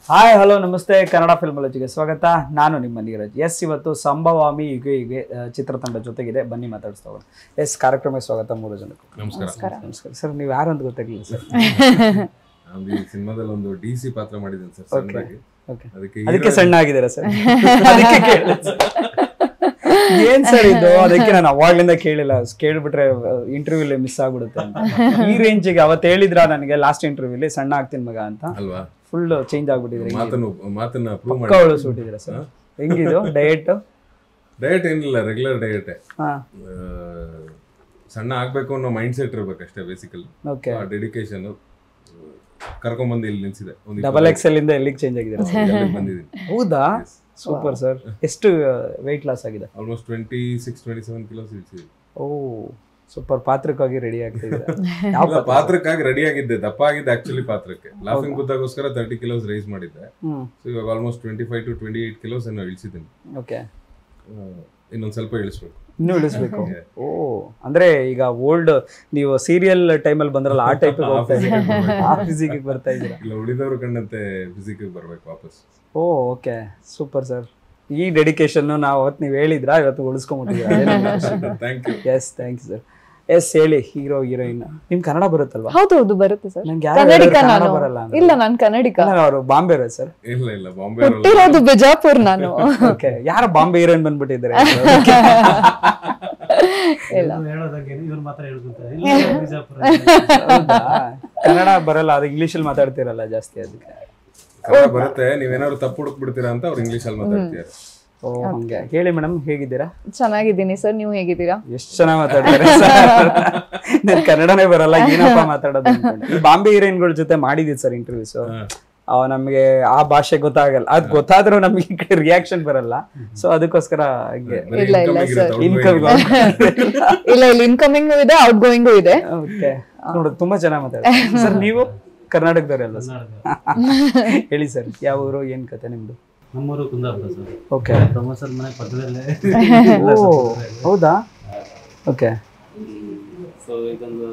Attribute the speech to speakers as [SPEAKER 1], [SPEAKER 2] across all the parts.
[SPEAKER 1] Hi hello ನಮಸ್ತೆ ಕನ್ನಡ ಫಿಲ್ಮಾಲಜಿಗೆ ಸ್ವಾಗತ. ನಾನು ನಿಮ್ಮ ನೀರಜ್. ಎಸ್, ಇವತ್ತು ಸಂಭವಾಮಿ ಹೀಗೆ ಚಿತ್ರತಂಡ ಜೊತೆಗಿದೆ, ಬನ್ನಿ ಮಾತಾಡಿಸ್ತಾ ಹೋಗೋಣ. ಎಸ್, ಕಾರ್ಯಕ್ರಮಕ್ಕೆ ಸ್ವಾಗತ ಮೂರು ಜನಕ್ಕೂ.
[SPEAKER 2] ನಮಸ್ಕಾರ.
[SPEAKER 1] ನಮಸ್ಕಾರ ಸರ್. ನೀವು ಯಾರು ಅಂತ ಗೊತ್ತಾಗಲಿಲ್ಲ ಸರ್.
[SPEAKER 2] ನಾನು ಈ ಸಿನಿಮಾದಲ್ಲಿ ಒಂದು ಡಿಸಿ ಪಾತ್ರ ಮಾಡಿದ್ದೇನೆ ಸರ್, ಸಣ್ಣದಾಗಿ.
[SPEAKER 1] ಅದಕ್ಕೆ ಸಣ್ಣ ಆಗಿದ್ದೀರಾ ಸರ್? ಏನ್ ಸರ್ ಇದು? ಅದಕ್ಕೆ ನಾನು ಅವಾಗ್ಲಿಂದ ಕೇಳಿಲ್ಲ, ಕೇಳ್ಬಿಟ್ರೆ ಇಂಟರ್ವ್ಯೂಲಿ ಮಿಸ್ ಆಗ್ಬಿಡುತ್ತೆ ಅಂತ. ಈ ರೇಂಜಿಗೆ ಅವತ್ತು ಹೇಳಿದ್ರ ನನಗೆ ಲಾಸ್ಟ್ ಇಂಟರ್ವ್ಯೂಲಿ ಸಣ್ಣ ಆಗ್ತೀನಿ ಮಗ ಅಂತ ಅಲ್ವಾ? ಫುಲ್ ಚೇಂಜ್ ಆಗ್ಬಿಟ್ಟಿದ್ರೆ ಸೂಟಿದ್ರೆ ಸರ್. ಹೆಂಗಿದು ಡಯಟ್?
[SPEAKER 2] ಡಯಟ್ ಏನಿಲ್ಲ, ರೆಗ್ಯುಲರ್ ಡಯಟ್. ಸಣ್ಣ ಆಗ್ಬೇಕು ಅನ್ನೋ ಮೈಂಡ್ ಸೆಟ್ ಇರ್ಬೇಕಷ್ಟೇ ಬೇಸಿಕಲಿ. ಡೆಡಿಕೇಶನ್ ಕರ್ಕೊಂಡ್ಬಂದು ಇಲ್ಲಿ ನಿಲ್ಸಿದೆ.
[SPEAKER 1] ಡಬಲ್ ಎಕ್ಸೆಲ್ ಇಂದ ಎಲ್ಲಿಗೆ ಚೇಂಜ್ ಆಗಿದ್ದೀರಾ?
[SPEAKER 2] ಬಂದಿದ್ದೀನಿ.
[SPEAKER 1] ಹೌದಾ? Super sir. ಎಷ್ಟು ವೆಯ್ಟ್ ಲಾಸ್ ಆಗಿದೆ?
[SPEAKER 2] ಆಲ್ಮೋಸ್ಟ್ 26-27 ಕಿಲೋಸ್ ಇಳಿಸಿದೆ.
[SPEAKER 1] Oh super. ಪಾತ್ರಕ್ಕಾಗಿ ರೆಡಿ ಆಗ್ತಿದೆ?
[SPEAKER 2] ಪಾತ್ರಕ್ಕಾಗಿ ರೆಡಿ ಆಗಿದ್ದೆ, ದಪ್ಪ ಆಗಿದ್ದೆ ಆಕ್ಚುಲಿ ಪಾತ್ರಕ್ಕೆ. ಲಾಫಿಂಗ್ ಬುದ್ಧಾಗೋಸ್ಕರ 30 ಕಿಲೋಸ್ ರೈಸ್ ಮಾಡಿದ್ದೆ. ಸೊ ಇವಾಗ ಆಲ್ಮೋಸ್ಟ್ 25-28 ಕಿಲೋಸ್ ಏನೋ ಇಳಿಸಿದ್ದೀನಿ. ಓಕೆ, ಇನ್ನೊಂದ್ ಸ್ವಲ್ಪ ಇಳಿಸ್ಬೇಕು.
[SPEAKER 1] ಇನ್ನೂ ಇಳಿಸ್ಬೇಕು? ಓ, ಅಂದ್ರೆ ಈಗ ಓಲ್ಡ್ ನೀವು ಸೀರಿಯಲ್ ಟೈಮಲ್ಲಿ ಬಂದ್ರಲ್ಲ, ಆ ಟೈಪ್ ಫಿಸಿಕ್ ಬರ್ತಾ ಇದ್ದೀರಾ?
[SPEAKER 2] ಇಲ್ಲ, ಉಳಿದವರು ಕಂಡಂತೆ ಫಿಸಿಕ್ ಬರ್ಬೇಕು ವಾಪಸ್.
[SPEAKER 1] Oh okay, super sir. ಈ ಡೆಡಿಕೇಶನ್ ನಾವು ಅವತ್ತು ನೀವು ಹೇಳಿದ್ರಾ, ಇವತ್ತು ಉಳಿಸ್ಕೊಂಡ್ಬಿಟ್ಟಿದ್ದೀರಾ.
[SPEAKER 2] Thank you.
[SPEAKER 1] Yes, thank you sir. Yes, ಹೇಳಿ. ಹೀರೋ ಹೀರೋಯಿನ್ ನಿಮ್ ಕನ್ನಡ ಬರುತ್ತಲ್ವಾ?
[SPEAKER 3] ಹೌದು ಬರುತ್ತೆ ಸರ್.
[SPEAKER 1] ಕನ್ನಡ ಬರಲ್ಲ?
[SPEAKER 3] ಇಲ್ಲ, ನಾನು ಕನ್ನಡಿಗ.
[SPEAKER 1] ಅವರು ಬಾಂಬೆ ಇರೋದು ಸರ್?
[SPEAKER 2] ಇಲ್ಲ, ಬಾಂಬೆ
[SPEAKER 3] ಹುಟ್ಟಿರೋದು ಬಿಜಾಪುರ್ ನಾನು.
[SPEAKER 1] ಓಕೆ, ಯಾರ ಬಾಂಬೆ ಹೀರೋಯಿನ್ ಬಂದ್ಬಿಟ್ಟಿದ್ದಾರೆ? ಕನ್ನಡ ಬರಲ್ಲ, ಅದು ಇಂಗ್ಲಿಷ್ ಅಲ್ಲಿ ಮಾತಾಡ್ತಿರಲ್ಲ ಜಾಸ್ತಿ, ಅದಕ್ಕೆ.
[SPEAKER 2] ಕನ್ನಡ ಬರುತ್ತೆ, ನೀವೇನಾದ್ರು ತಪ್ಪು ಹುಡುಕ್ಬಿಡ್ತೀರಾ ಅಂತ ಅವ್ರು ಇಂಗ್ಲಿಷ್ ಅಲ್ಲಿ ಮಾತಾಡ್ತಿದ್ದಾರೆ.
[SPEAKER 1] ಓ ಹಂಗೆ. ಹೇಳಿ ಮೇಡಮ್, ಹೇಗಿದ್ದೀರಾ?
[SPEAKER 3] ಚೆನ್ನಾಗಿದ್ದೀನಿ ಸರ್, ನೀವು ಹೇಗಿದ್ದೀರಾ?
[SPEAKER 1] ಎಷ್ಟು ಚೆನ್ನಾಗಿ ಮಾತಾಡ್ತಾರೆ. ನನ್ ಕನ್ನಡನೇ ಬರಲ್ಲ, ಏನಪ್ಪ ಮಾತಾಡೋದು ಅನ್ಕೊಂಡು. ಬಾಂಬೆ ಹೀರೋಯಿನ್ಗಳ ಜೊತೆ ಮಾಡಿದೀವಿ ಸರ್ ಇಂಟರ್ವ್ಯೂಸ್. ನಮ್ಗೆ ಆ ಭಾಷೆ ಗೊತ್ತಾಗಲ್ಲ, ಅದ್ ಗೊತ್ತಾದ್ರೂ ನಮ್ಗೆ ಈ ಕಡೆ ರಿಯಾಕ್ಷನ್ ಬರಲ್ಲ. ಸೊ ಅದಕ್ಕೋಸ್ಕರ ಹಂಗೆ.
[SPEAKER 3] ಇಲ್ಲ ಸರ್,
[SPEAKER 1] ಇಲ್ಲ,
[SPEAKER 3] ಇಲ್ಲಿ ಇನ್ಕಮಿಂಗ್ ಇದೆ, ಔಟ್ ಗೋಯಿಂಗು ಇದೆ.
[SPEAKER 1] ಓಕೆ, ನೋಡು ತುಂಬಾ ಚೆನ್ನಾಗಿ ಮಾತಾಡ್ತಾರೆ ಸರ್. ನೀವು ಕರ್ನಾಟಕದವರೆಲ್ಲ ಸರ್? ಹೇಳಿ ಸರ್, ಯಾವ ಊರು, ಏನ್ ಕತೆ ನಿಮ್ದು?
[SPEAKER 4] ನಮ್ಮೂರು ಕುಂದಾಪುರ ಸರ್.
[SPEAKER 1] ಓಕೆ,
[SPEAKER 4] ಪ್ರಮೋಷನ್ ಮನೆ ಪಕ್ಕದಲ್ಲೇ.
[SPEAKER 1] ಓ ಹೌದಾ? ಓಕೆ.
[SPEAKER 4] ಸೊ ಇದೊಂದು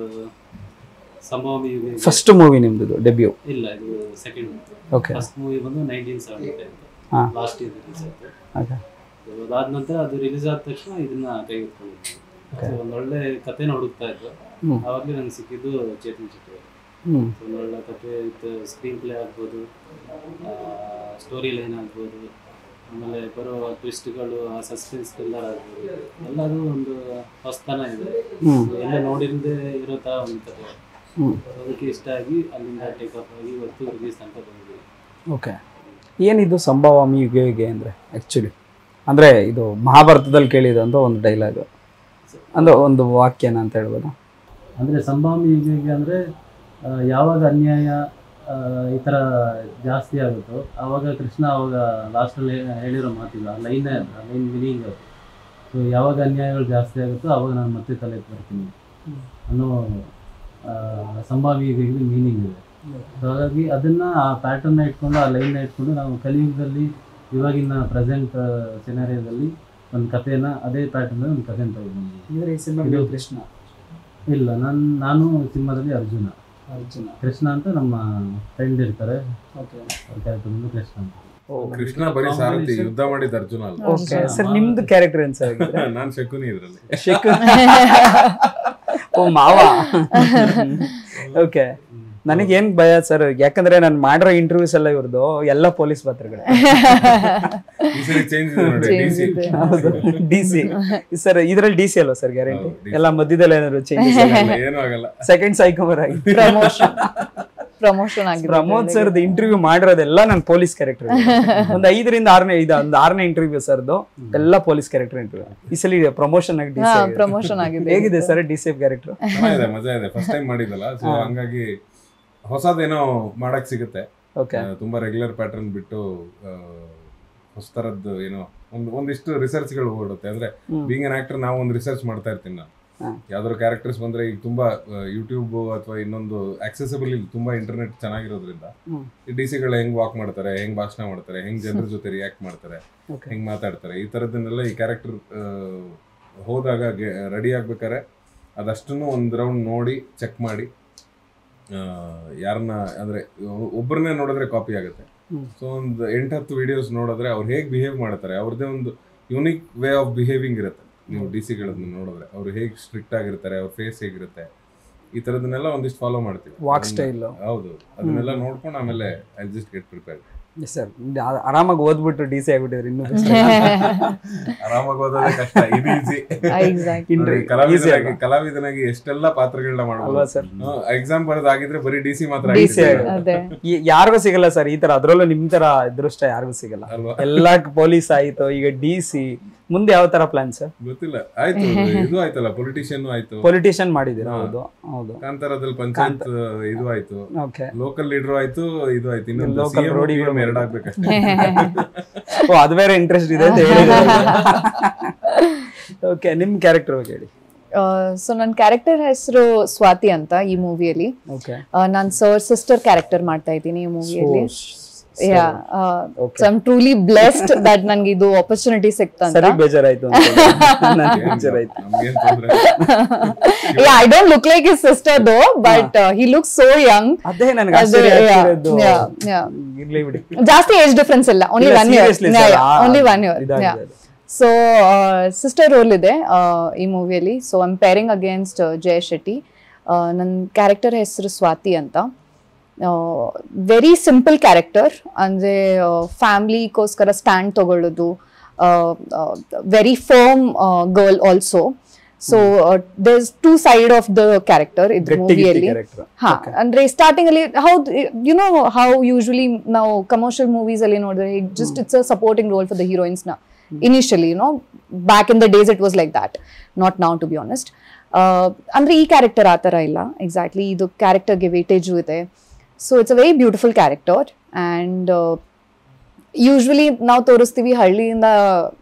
[SPEAKER 4] ಸಂಭವಾಮಿ
[SPEAKER 1] ಫಸ್ಟ್ ಮೂವಿ ನಿಮ್ದು ಡೆಬ್ಯೂ?
[SPEAKER 4] ಇಲ್ಲ, ಇದು ಸೆಕೆಂಡ್.
[SPEAKER 1] ಓಕೆ.
[SPEAKER 4] ಫಸ್ಟ್ ಮೂವಿ ಬಂದು 1975 ಲಾಸ್ಟ್ ಇಯರ್ ರಿಲೀಸ್ ಆಯ್ತು.
[SPEAKER 1] ಓಕೆ.
[SPEAKER 4] ಅದಾದ ನಂತರ ಅದು ರಿಲೀಸ್ ಆದ ತಕ್ಷಣ ಇದನ್ನ ಕೈಗೆತ್ಕೊಂಡಿದ್ವಿ. ಒಂದು ಒಳ್ಳೆ ಕಥೆನ ಹುಡುಕ್ತಾ ಇದ್ದು, ಅವಾಗಲೇ ನಂಗೆ ಸಿಕ್ಕಿದ್ದು ಚೇತನ್ ಶೆಟ್ಟಿ. ಒಂದು ಒಳ್ಳೆ ಕಥೆ ವಿತ್ ಸ್ಕ್ರೀನ್ ಪ್ಲೇ ಆಗ್ಬೋದು, ಸ್ಟೋರಿ ಲೈನ್ ಆಗ್ಬೋದು, ಆಮೇಲೆ ಬರೋ ಟ್ವಿಸ್ಟ್ಗಳು, ಆ ಸಸ್ಪೆನ್ಸ್ ಥ್ರಿಲ್ಲರ್ ಆಗ್ಬೋದು, ಎಲ್ಲರೂ ಒಂದು ಹೊಸತನ ಇದೆ. ಎಲ್ಲ ನೋಡಿರದೆ ಇರೋ ಥರ ಒಂದು ಕಥೆ. ಅದಕ್ಕೆ ಇಷ್ಟ ಆಗಿ ಅಲ್ಲಿಂದ ಟೇಕ್ ಆಫ್ ಆಗಿ ಇವತ್ತು ರಿಲೀಸ್ ಅಂತ ಬಂದಿದ್ದೀವಿ.
[SPEAKER 1] ಓಕೆ. ಏನಿದು ಸಂಭವಾಮಿ ಯುಗೆ ಅಂದರೆ ಆ್ಯಕ್ಚುಲಿ? ಅಂದರೆ ಇದು ಮಹಾಭಾರತದಲ್ಲಿ ಕೇಳಿದಂಥ ಒಂದು ಡೈಲಾಗು, ಅಂದರೆ ಒಂದು ವಾಕ್ಯನ ಅಂತ ಹೇಳ್ಬೋದು.
[SPEAKER 4] ಅಂದರೆ ಸಂಭವಾಮಿ ಯುಗೆ ಅಂದರೆ ಯಾವಾಗ ಅನ್ಯಾಯ ಈ ಥರ ಜಾಸ್ತಿ ಆಗುತ್ತೋ ಆವಾಗ ಕೃಷ್ಣ ಅವಾಗ ಲಾಸ್ಟಲ್ಲಿ ಹೇಳಿರೋ ಮಾತಿಲ್ಲ, ಲೈನ್ ಮೀನಿಂಗ್ ಅದು. ಸೊ ಯಾವಾಗ ಅನ್ಯಾಯಗಳು ಜಾಸ್ತಿ ಆಗುತ್ತೋ ಆವಾಗ ನಾನು ಮತ್ತೆ ತಲೆ ಬರ್ತೀನಿ ಅನ್ನೋ ಸಂಭಾವ್ಯ ಮೀನಿಂಗ್ ಇದೆ. ಸೊ ಹಾಗಾಗಿ ಅದನ್ನು ಆ ಪ್ಯಾಟರ್ನ ಇಟ್ಕೊಂಡು, ಆ ಲೈನ್ನ ಇಟ್ಕೊಂಡು ನಾವು ಕಲಿಯುಗದಲ್ಲಿ ಇವಾಗಿನ ಪ್ರೆಸೆಂಟ್ ಸಿನಾರಿಯೋದಲ್ಲಿ ಒಂದು ಕಥೆನ ಅದೇ ಪ್ಯಾಟರ್ನಲ್ಲಿ ಒಂದು ಕಥೆನ ತಗೊಂಡು.
[SPEAKER 1] ಕೃಷ್ಣ
[SPEAKER 4] ಇಲ್ಲ, ನಾನು ಸಿನಿಮಾದಲ್ಲಿ ಅರ್ಜುನ. ಕೃಷ್ಣ ಅಂತ ನಮ್ಮ ಫ್ರೆಂಡ್ ಇರ್ತಾರೆ, ಕೃಷ್ಣ ಅಂತ.
[SPEAKER 2] ಕೃಷ್ಣ ಬರೀ ಸಾರಥಿ, ಯುದ್ಧ ಮಾಡಿದ ಅರ್ಜುನ ಅಲ್ಲ.
[SPEAKER 1] ಓಕೆ ಸರ್, ನಿಮ್ದು ಕ್ಯಾರೆಕ್ಟರ್ ಏನ್ ಸರ್?
[SPEAKER 2] ನಾನು ಶಕುನಿ ಇದ್ರಲ್ಲಿ.
[SPEAKER 1] ಓ ಮಾವ. ಓಕೆ. ನನಗೇನ್ ಭಯ ಸರ್, ಯಾಕಂದ್ರೆ ನಾನು ಮಾಡಿರೋ ಇಂಟರ್ವ್ಯೂಸ್ ಎಲ್ಲ ಇವ್ರದ್ದು ಎಲ್ಲ ಪೊಲೀಸ್ ಪಾತ್ರಗಳು. ಡಿಸಿ ಸರ್, ಇದ್ರಲ್ಲಿ ಡಿಸಿ ಅಲ್ವಾ ಸರ್? ಗ್ಯಾರಂಟಿ ಎಲ್ಲ ಮಧ್ಯದಲ್ಲಿ ಏನಾದ್ರು ಚೇಂಜ್?
[SPEAKER 2] ಏನೂ ಆಗಲ್ಲ.
[SPEAKER 1] ಸೆಕೆಂಡ್ ಸೈಕಮರ್ ಆಗಿ
[SPEAKER 3] ಪ್ರಮೋಷನ್ ಆಗಿದೆ.
[SPEAKER 1] ಪ್ರಮೋದ್ ಸರ್ದು ಇಂಟರ್ವ್ಯೂ ಮಾಡಿರೋದೆಲ್ಲ ನನ್ನ ಪೊಲೀಸ್ ಕ್ಯಾರೆಕ್ಟರ್. ಒಂದು 5ರಿಂದ 6ನೇ ಇಂಟರ್ವ್ಯೂ ಸರ್ದು ಎಲ್ಲ ಪೊಲೀಸ್ ಕ್ಯಾರೆಕ್ಟರ್ ಇಂಟರ್ವ್ಯೂ. ಈ ಸಲ ಪ್ರಮೋಷನ್ ಆಗಿ
[SPEAKER 3] ಪ್ರಮೋಷನ್ ಆಗಿದೆ.
[SPEAKER 1] ಹೇಗಿದೆ ಸರ್ ಡಿಸಿ ಕ್ಯಾರೆಕ್ಟರ್?
[SPEAKER 2] ಮಜಾ ಇದೆ, ಫಸ್ಟ್ ಟೈಮ್ ಮಾಡಿದಲ್ಲ, ಸೊ ಹಂಗಾಗಿ ಹೊಸದೇನೋ ಮಾಡಕ್ ಸಿಗುತ್ತೆ. ತುಂಬಾ ರೆಗ್ಯುಲರ್ ಪ್ಯಾಟರ್ನ್ ಬಿಟ್ಟು ಹೊಸ ತರದ್ದು ಏನೋ ಒಂದಿಷ್ಟು ರಿಸರ್ಚ್ಗಳು ಓಡುತ್ತೆ. ಅಂದ್ರೆ ಬೀಂಗ್ ಅನ್ ಆಕ್ಟರ್ ನಾವು ಒಂದು ರಿಸರ್ಚ್ ಮಾಡ್ತಾ ಇರ್ತೀನಿ ನಾನು. ಯಾವ್ದಾದ್ರು ಕ್ಯಾರೆಕ್ಟರ್ಸ್ ಬಂದ್ರೆ ಈಗ ತುಂಬಾ ಯೂಟ್ಯೂಬ್ ಅಥವಾ ಇನ್ನೊಂದು ಆಕ್ಸೆಸಿಬಲ್ ಇಲ್ಲಿ ತುಂಬಾ ಇಂಟರ್ನೆಟ್ ಚೆನ್ನಾಗಿರೋದ್ರಿಂದ ಈ ಡಿ ಸಿಗಳು ಹೆಂಗ್ ವಾಕ್ ಮಾಡ್ತಾರೆ, ಹೆಂಗ್ ಭಾಷಣ ಮಾಡ್ತಾರೆ, ಹೆಂಗ್ ಜನರ ಜೊತೆ ರಿಯಾಕ್ಟ್ ಮಾಡ್ತಾರೆ, ಹೆಂಗ್ ಮಾತಾಡ್ತಾರೆ, ಈ ತರದನ್ನೆಲ್ಲ ಈ ಕ್ಯಾರೆಕ್ಟರ್ ಹೋದಾಗ ರೆಡಿ ಆಗ್ಬೇಕಾರೆ ಅದಷ್ಟನ್ನು ಒಂದು ರೌಂಡ್ ನೋಡಿ ಚೆಕ್ ಮಾಡಿ ಯಾರನ್ನ ಅಂದರೆ ಒಬ್ಬರನ್ನೇ ನೋಡಿದ್ರೆ ಕಾಪಿ ಆಗುತ್ತೆ. ಸೊ ಒಂದು 8-10 ವಿಡಿಯೋಸ್ ನೋಡಿದ್ರೆ ಅವ್ರು ಹೇಗೆ ಬಿಹೇವ್ ಮಾಡ್ತಾರೆ, ಅವ್ರದ್ದೇ ಒಂದು ಯುನಿಕ್ ವೇ ಆಫ್ ಬಿಹೇವಿಂಗ್ ಇರುತ್ತೆ. ನೀವು DC-ಗಳನ್ನ ನೋಡಿದ್ರೆ ಅವ್ರು ಹೇಗೆ ಸ್ಟ್ರಿಕ್ಟ್ ಆಗಿರ್ತಾರೆ, ಅವ್ರ ಫೇಸ್ ಹೇಗಿರುತ್ತೆ, ಈ ತರದನ್ನೆಲ್ಲ ಒಂದಿಷ್ಟು ಫಾಲೋ ಮಾಡ್ತೀವಿ.
[SPEAKER 1] Walk style.
[SPEAKER 2] ಹೌದು, ಅದನ್ನೆಲ್ಲ ನೋಡ್ಕೊಂಡು ಆಮೇಲೆ I just get prepared.
[SPEAKER 1] Sir ಆರಾಮಾಗಿ ಓದ್ಬಿಟ್ಟು DC ಆಗ್ಬಿಟ್ಟಿದ್ರಿ. ಇನ್ನು
[SPEAKER 2] ಆರಾಮಾಗಿ ಓದೋದೇ ಕಷ್ಟ, ಇದು ಈಸಿ. ಕಲಾವಿದನಾಗಿ ಎಷ್ಟೆಲ್ಲ ಪಾತ್ರಗಳನ್ನ ಮಾಡಬಹುದು ಸರ್. ಎಕ್ಸಾಮ್ ಬರೋದಾಗಿದ್ರೆ ಬರೀ DC ಮಾತ್ರ
[SPEAKER 1] ಯಾರಿಗೂ ಸಿಗಲ್ಲ ಸರ್ ಈ ತರ. ಅದ್ರಲ್ಲೂ ನಿಮ್ ತರ ಅದೃಷ್ಟ ಯಾರಿಗೂ ಸಿಗಲ್ಲ. ಎಲ್ಲಾ ಪೊಲೀಸ್ ಆಯ್ತು, ಈಗ DC. ಮುಂದೆ ಯಾವ ತರ ಪ್ಲಾನ್ ಸರ್
[SPEAKER 2] ಗೊತ್ತಿಲ್ಲ. ಆಯ್ತು, ಇದು ಆಯ್ತಲ್ಲ,
[SPEAKER 1] ಪೊಲಿಟಿಷಿಯನ್ ಮಾಡಿದೀರಾ? ಹೌದು ಹೌದು.
[SPEAKER 2] ಕಾಂತಾರದಲ್ಲಿ ಪಂಚಾಯತ್ ಇದು ಆಯ್ತು, ಲೋಕಲ್ ಲೀಡರ್ ಆಯ್ತು, ಇದು ಆಯ್ತು. ಇನ್ನು ಲೋಕಲ್ ರೋಡಿಗಳು ಎರಡಾಗ್ಬೇಕಷ್ಟೇ.
[SPEAKER 1] ಓ, ಅದು ಬೇರೆ ಇಂಟ್ರೆಸ್ಟ್ ಇದೆ ಅಂತ ಹೇಳಿದ್ರೆ. ಓಕೆ, ನಿಮ್ ಕ್ಯಾರೆಕ್ಟರ್ ಬಗ್ಗೆ ಹೇಳಿ.
[SPEAKER 3] ಸೊ ನನ್ನ ಕ್ಯಾರೆಕ್ಟರ್ ಹೆಸರು ಸ್ವಾತಿ ಅಂತ ಈ ಮೂವಿಯಲ್ಲಿ. ನಾನು ಸರ್ ಸಿಸ್ಟರ್ ಕ್ಯಾರೆಕ್ಟರ್ ಮಾಡ್ತಾ ಇದ್ದೀನಿ ಈ ಮೂವಿಯಲ್ಲಿ. So I'm truly blessed that ನನಗೆ ಇದು ಆಪರ್ಚುನಿಟಿ ಸಿಕ್ತಾ ಅಂತ.
[SPEAKER 1] ಸರಿ, ಬೇಜಾರಾಯ್ತು
[SPEAKER 3] Yeah, I don't look like his sister though, but he looks so young.
[SPEAKER 1] ಅದೇ ನನಗೆ ಆಶ್ಚರ್ಯ ಆಗ್ತಿರೋದು. ಇರ್ಲಿ ಬಿಡಿ,
[SPEAKER 3] ಜಾಸ್ತಿ ಏಜ್ ಡಿಫರೆನ್ಸ್ ಇಲ್ಲ, only 1 year. Only 1 year. Yeah. So sister role ಇದೆ ಈ ಮೂವಿಯಲ್ಲಿ. So I'm pairing against ಜಯ ಶೆಟ್ಟಿ. ನನ್ನ ಕ್ಯಾರೆಕ್ಟರ್ ಹೆಸರು ಸ್ವಾತಿ ಅಂತ. ವೆರಿ ಸಿಂಪಲ್ ಕ್ಯಾರೆಕ್ಟರ್, ಅಂದ್ರೆ ಫ್ಯಾಮಿಲಿಗೋಸ್ಕರ ಸ್ಟ್ಯಾಂಡ್ ತಗೊಳ್ಳೋದು, very firm girl also. So there is 2 side of the character ಇದ್ರ ಮೂವಿಯಲ್ಲಿ. ಹಾ, ಅಂದ್ರೆ ಸ್ಟಾರ್ಟಿಂಗ್ ಅಲ್ಲಿ ಯು ನೋ ಹೌ ಯೂಶುವಲಿ ನಾವು ಕಮರ್ಷಿಯಲ್ ಮೂವೀಸ್ ಅಲ್ಲಿ ನೋಡಿದ್ರೆ just it's a supporting role for the heroines ನ. Initially back in the days it was like that, not now to be honest. ಅಂದ್ರೆ ಈ ಕ್ಯಾರೆಕ್ಟರ್ ಆ ತರ ಇಲ್ಲ. ಎಕ್ಸಾಕ್ಟ್ಲಿ ಇದು ಕ್ಯಾರೆಕ್ಟರ್ಗೆ ವೇಟೇಜು ಇದೆ. So it's a very beautiful character, and usually ನಾವು ತೋರಿಸ್ತೀವಿ ಹಳ್ಳಿಯಿಂದ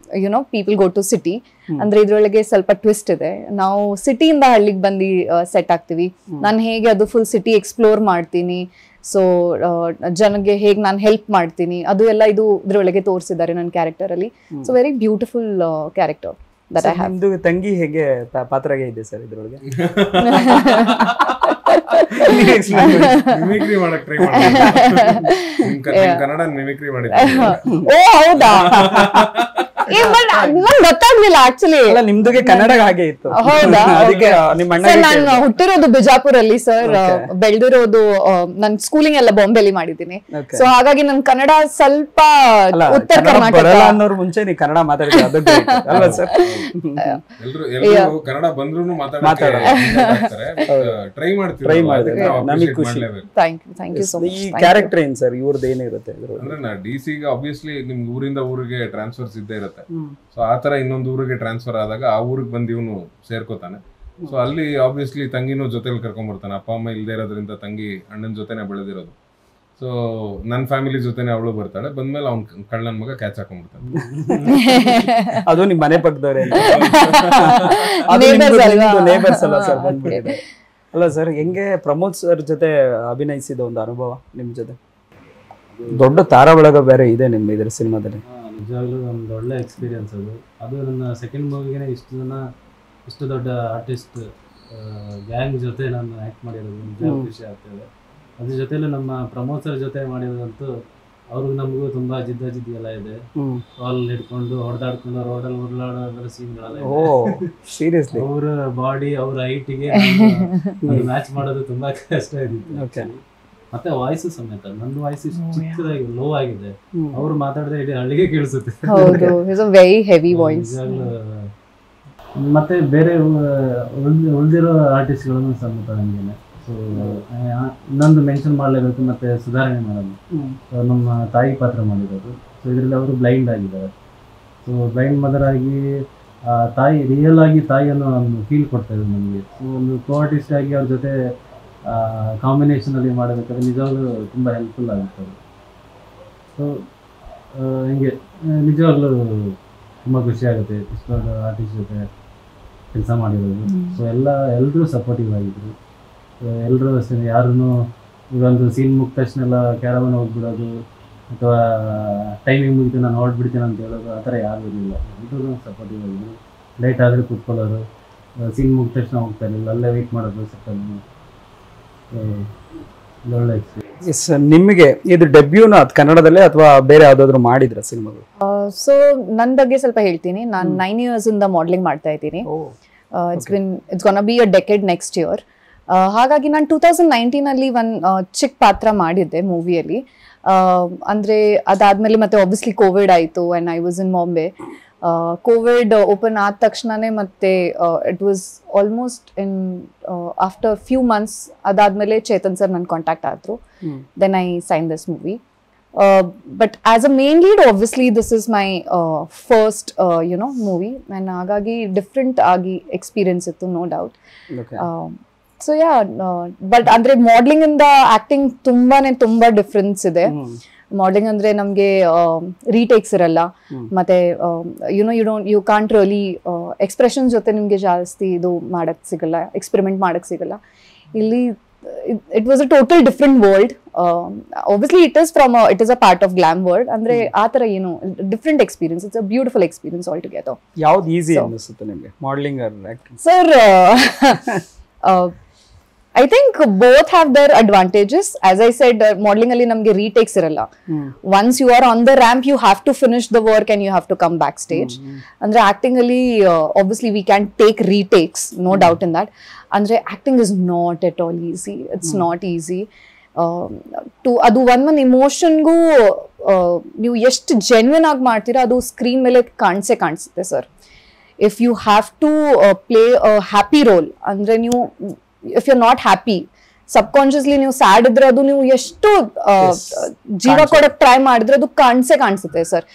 [SPEAKER 3] people go to city. ಅಂದ್ರೆ ಇದ್ರೊಳಗೆ ಸ್ವಲ್ಪ ಟ್ವಿಸ್ಟ್ ಇದೆ. ನಾವು ಸಿಟಿಯಿಂದ ಹಳ್ಳಿಗೆ ಬಂದು ಸೆಟ್ ಆಗ್ತೀವಿ. ನಾನು ಹೇಗೆ ಅದು ಫುಲ್ ಸಿಟಿ ಎಕ್ಸ್ಪ್ಲೋರ್ ಮಾಡ್ತೀನಿ, ಸೊ ಜನಗೆ ಹೇಗೆ ನಾನು ಹೆಲ್ಪ್ ಮಾಡ್ತೀನಿ, ಅದು ಎಲ್ಲ ಇದ್ರೊಳಗೆ ತೋರಿಸಿದ್ದಾರೆ ನನ್ನ ಕ್ಯಾರೆಕ್ಟರ್ ಅಲ್ಲಿ. So very beautiful character that I have.
[SPEAKER 1] ನಿಮ್ದು ತಂಗಿ ಹೇಗೆ ಪಾತ್ರಗೆ ಇದೆ ಸರ್ ಇದ್ರೊಳಗೆ?
[SPEAKER 2] ಮಿಮಿಕ್ರಿ ಮಾಡಕ್ ಟ್ರೈ ಮಾಡಿ, ಕನ್ನಡ ಮಿಮಿಕ್ರಿ ಮಾಡಿದ್ದೆ.
[SPEAKER 3] ಓ ಹೌದಾ? ಗೊತ್ತಾಗ್ಲಿಲ್ಲ ಆಕ್ಚುಲಿ.
[SPEAKER 1] ನಿಮ್ದುಗೆ ಕನ್ನಡ ಹಾಗೆ ಇತ್ತು.
[SPEAKER 3] ಹೌದಾ?
[SPEAKER 1] ನಾನು
[SPEAKER 3] ಹುಟ್ಟಿರೋದು ಬಿಜಾಪುರಲ್ಲಿ ಸರ್, ಬೆಳೆದಿರೋದು ನನ್ ಸ್ಕೂಲಿಂಗ್ ಎಲ್ಲ ಬಾಂಬೆಲಿ ಮಾಡಿದ್ದೀನಿ. ಸೊ ಹಾಗಾಗಿ ನನ್ ಕನ್ನಡ ಸ್ವಲ್ಪ ಉತ್ತರ ಕರ್ನಾಟಕ
[SPEAKER 1] ಅನ್ನೋರು ಮುಂಚೆ ನೀವು ಕನ್ನಡ ಮಾತಾಡಿದ್ರೆ ಅದು ಅಲ್ವಾ ಸರ್?
[SPEAKER 2] ಎಲ್ಲರೂ ಕನ್ನಡ ಬಂದ್ರು ಮಾತಾಡ್ತಾರೆ, ಟ್ರೈ ಮಾಡಿದ್ರೆ
[SPEAKER 1] ನಮಗೆ ಖುಷಿ.
[SPEAKER 3] Thank you so much.
[SPEAKER 1] ಈ ಕ್ಯಾರೆಕ್ಟರ್ ಏನ್ ಸರ್ ಇವ್ರದ್ದು ಏನಿರುತ್ತೆ
[SPEAKER 2] ಅಂದ್ರೆ ನಾ DC-ಗೆ ಆಬ್ವಿಯಸ್ಲಿ ನಿಮ್ಗೆ ಊರಿಂದ ಊರಿಗೆ ಟ್ರಾನ್ಸ್ಫರ್ಸ್ ಇದ್ದೇ ಇರುತ್ತೆ. ಸೊ ಆತರ ಇನ್ನೊಂದು ಊರಿಗೆ ಟ್ರಾನ್ಸ್ಫರ್ ಆದಾಗ ಆ ಊರಿಗೆ ಬಂದು ಇವನು ಸೇರ್ಕೋತಾನೆ. ಸೊ ಅಲ್ಲಿ ಆಬ್ವಿಯಸ್ಲಿ ತಂಗಿನೂ ಜೊತೆಲಿ ಕರ್ಕೊಂಡ್ ಬರ್ತಾನೆ. ಅಪ್ಪ ಅಮ್ಮ ಇಲ್ದೇ ಇರೋದ್ರಿಂದ ತಂಗಿ ಅಣ್ಣನ ಜೊತೆನೆ ಬೆಳೆದಿರೋದು. ಸೊ ನನ್ನ ಫ್ಯಾಮಿಲಿ ಜೊತೆನೆ ಅವಳು ಬರ್ತಾಳೆ. ಬಂದ್ಮೇಲೆ ಅವ್ನ್ ಕಳ್ಳನ ಮಗ ಕ್ಯಾಚ್ ಹಾಕೊಂಡ್ಬಿಡ್ತಾನೆ.
[SPEAKER 1] ಅದು ನಿಮ್ ಮನೆ ಪಕ್ಕದವ್ರೆ ಅಲ್ಲ ಸರ್? ಹೆಂಗೆ ಪ್ರಮೋದ್ ಸರ್ ಜೊತೆ ಅಭಿನಯಿಸಿದ ಒಂದು ಅನುಭವ ನಿಮ್ ಜೊತೆ? ದೊಡ್ಡ ತಾರಾ ಬಳಗ ಬೇರೆ ಇದೆ ನಿಮ್ ಇದ್ರ ಸಿನಿಮಾದಲ್ಲಿ.
[SPEAKER 4] ನಿಜವಾಗ್ಲೂ ಒಂದು ಒಳ್ಳೆ ಎಕ್ಸ್ಪೀರಿಯನ್ಸ್ ಅದು. ಅದು ನನ್ನ ಸೆಕೆಂಡ್ ಮೂವಿಗೆ ಇಷ್ಟು ದೊಡ್ಡ ಆರ್ಟಿಸ್ಟ್ ಗ್ಯಾಂಗ್ ಜೊತೆ ನಾನು ಆ್ಯಕ್ಟ್ ಮಾಡಿರೋದು ನಿಜವಾಗ್ಲೂ ಖುಷಿ ಆಗ್ತದೆ. ಅದ್ರ ಜೊತೆಲೂ ನಮ್ಮ ಪ್ರಮೋದ್ ಸರ್ ಜೊತೆ ಮಾಡಿರೋದಂತೂ ಅವ್ರಿಗೂ ನಮಗೂ ತುಂಬಾ ಜಿದ್ದಿ ಎಲ್ಲ ಇದೆ. ಕಾಲ್ ಹಿಡ್ಕೊಂಡು ಹೊಡೆದಾಡ್ಕೊಂಡು ರೋಡಲ್ಲಿ ಉರುಳಾಡೋ ಸೀನ್ಗಳೆಲ್ಲ
[SPEAKER 1] ಸೀರಿಯಸ್ಲಿ.
[SPEAKER 4] ಅವ್ರ ಬಾಡಿ ಅವ್ರ ಹೈಟಿಗೆ ಮ್ಯಾಚ್ ಮಾಡೋದು ತುಂಬಾ ಕಷ್ಟ ಇತ್ತು. ಮತ್ತೆ ವಾಯ್ಸ್ ಸಮೇತ ನನ್ನ ವಾಯ್ಸ್ ಚಿಕ್ಕದಾಗಿ ಲೋ ಆಗಿದೆ. ಅವ್ರು ಮಾತಾಡಿದ್ರೆ ಇಡೀ ಹಳ್ಳಿಗೆ ಕೇಳಿಸುತ್ತೆ. ಮತ್ತೆ ಬೇರೆ ಉಳಿದಿರೋ ಆರ್ಟಿಸ್ಟ್ಗಳನ್ನು ಸಮೇತ ನನಗೇನೆ. ಸೊ ಇನ್ನೊಂದು ಮೆನ್ಷನ್ ಮಾಡಲೇಬೇಕು, ಮತ್ತೆ ಸುಧಾರಣೆ ಮಾಡೋದು. ನಮ್ಮ ತಾಯಿ ಪಾತ್ರ ಮಾಡಿರೋದು. ಸೊ ಇದರಲ್ಲಿ ಅವರು ಬ್ಲೈಂಡ್ ಆಗಿದ್ದಾರೆ. ಸೊ ಬ್ಲೈಂಡ್ ಮದರ್ ಆಗಿ ತಾಯಿ ರಿಯಲ್ ಆಗಿ ತಾಯಿಯನ್ನು ಒಂದು ಫೀಲ್ ಕೊಡ್ತಾ ಇದ್ರು ನಮಗೆ. ಸೊ ಒಂದು ಕೋ ಆರ್ಟಿಸ್ಟ್ ಆಗಿ ಅವ್ರ ಜೊತೆ ಕಾಂಬಿನೇಷನಲ್ಲಿ ಮಾಡಬೇಕಾದ್ರೆ ನಿಜವಾಗ್ಲೂ ತುಂಬ ಹೆಲ್ಪ್ಫುಲ್ ಆಗುತ್ತೆ. ಸೊ ಹಿಂಗೆ ನಿಜವಾಗ್ಲೂ ತುಂಬ ಖುಷಿ ಆಗುತ್ತೆ ಇಷ್ಟೊಂದು ಆರ್ಟಿಸ್ಟ್ ಜೊತೆ ಕೆಲಸ ಮಾಡಿರೋದು. ಸೊ ಎಲ್ಲರೂ ಸಪೋರ್ಟಿವ್ ಆಗಿದ್ರು. ಎಲ್ಲರೂ ಅಷ್ಟೇ, ಯಾರೂ ಇವೊಂದು ಸೀನ್ ಮುಗಿದ ತಕ್ಷಣ ಎಲ್ಲ ಕ್ಯಾರವನ್ ಹೋಗ್ಬಿಡೋದು ಅಥವಾ ಟೈಮಿಂಗ್ ಮುಗಿತು ನಾನು ಹೊರಡ್ಬಿಡ್ತೀನಿ ಅಂತ ಹೇಳೋದು ಆ ಥರ ಯಾರೂ ಇರಲಿಲ್ಲ. ಎಲ್ಲರೂ ಸಪೋರ್ಟಿವ್ ಆಗಿದ್ರು. ಲೇಟ್ ಆದರೆ ಕೂತ್ಕೊಳ್ಳೋರು, ಸೀನ್ ಮುಗಿದ ತಕ್ಷಣ ಹೋಗ್ತಾ ಇರಲಿಲ್ಲ, ಅಲ್ಲೇ ವೆಯ್ಟ್ ಮಾಡೋದು. ಒಳ್ಳೆ ಎಕ್ಸ್ಪೀರಿಯನ್ಸ್.
[SPEAKER 1] ಎಸ್, ನಿಮಗೆ ಇದು ಡೆಬ್ಯೂನ ಅದು ಕನ್ನಡದಲ್ಲೇ ಅಥವಾ ಬೇರೆ ಯಾವ್ದಾದ್ರು ಮಾಡಿದ್ರ ಸಿನಿಮಾಗಳು?
[SPEAKER 3] ಸೊ ನನ್ನ ಬಗ್ಗೆ ಸ್ವಲ್ಪ ಹೇಳ್ತೀನಿ. ನಾನು 9 years ಇಂದ ಮಾಡಲಿಂಗ್ ಮಾಡ್ತಾ ಇದ್ದೀನಿ. It's gonna be a decade next year. ಹಾಗಾಗಿ ನಾನು 2019 ಅಲ್ಲಿ ಒಂದು ಚಿಕ್ಕ ಪಾತ್ರ ಮಾಡಿದ್ದೆ ಮೂವಿಯಲ್ಲಿ. ಅಂದ್ರೆ ಅದಾದ್ಮೇಲೆ ಮತ್ತೆ ಆಬ್ವಿಯಸ್ಲಿ ಕೋವಿಡ್ ಆಯಿತು and I was in Bombay. COVID open ಆದ ತಕ್ಷಣನೇ ಮತ್ತೆ it was almost in after few months ಅದಾದ್ಮೇಲೆ ಚೇತನ್ ಸರ್ ನನ್ನ ಕಾಂಟ್ಯಾಕ್ಟ್ ಆದ್ರು. Then I sign this movie. But as a main lead, obviously this is my first movie, and ಹಾಗಾಗಿ different ಆಗಿ experience ಇತ್ತು, no doubt. So yeah, but ಅಂದ್ರೆ modelling ಇಂದ acting ತುಂಬಾ difference ಇದೆ. ಮಾಡ್ಲಿಂಗ್ ಅಂದ್ರೆ ನಮ್ಗೆ ರೀಟೇಕ್ಸ್ ಇರಲ್ಲ, ಮತ್ತೆ ಯು ಕಾಂಟ್ ರಿಯಲಿ ಎಕ್ಸ್ಪ್ರೆಷನ್ ಜೊತೆ ನಿಮ್ಗೆ ಜಾಸ್ತಿ ಇದು ಮಾಡಕ್ ಸಿಗಲ್ಲ, ಎಕ್ಸ್ಪೆರಿಮೆಂಟ್ ಮಾಡಕ್ ಸಿಗಲ್ಲ. ಇಲ್ಲಿ it was a total different world. Obviously it is a part of glam world. Andre aa tara different experience. It's a beautiful experience altogether.
[SPEAKER 1] ಯಾವ್ದು ಈಸಿ ಅನ್ಸುತ್ತೆ ನಿಮಗೆ, modelling are acting?
[SPEAKER 3] Sir, I think both have their advantages. As I said, modeling alli namge retakes iralla. Once you are on the ramp, you have to finish the work and you have to come backstage. Andre acting alli obviously we can take retakes, no doubt in that. Andre acting is not at all easy. It's not easy. ಅದು one emotion ಗೂ ನೀವು ಎಷ್ಟು genuine ಆಗಿ ಮಾಡ್ತೀರಾ ಅದು screen ಮೇಲೆ ಕಾಣಿಸುತ್ತೆ sir. If you have to play a happy role, ಅಂದ್ರೆ ನೀವು if you not happy, subconsciously ನೀವು ಸ್ಯಾಡ್ ಇದ್ರೆ ಅದು ನೀವು ಎಷ್ಟು ಜೀವ ಕೊಡಕ್ ಟ್ರೈ ಮಾಡಿದ್ರೆ ಅದು ಕಾಣಿಸುತ್ತೆ ಸರ್.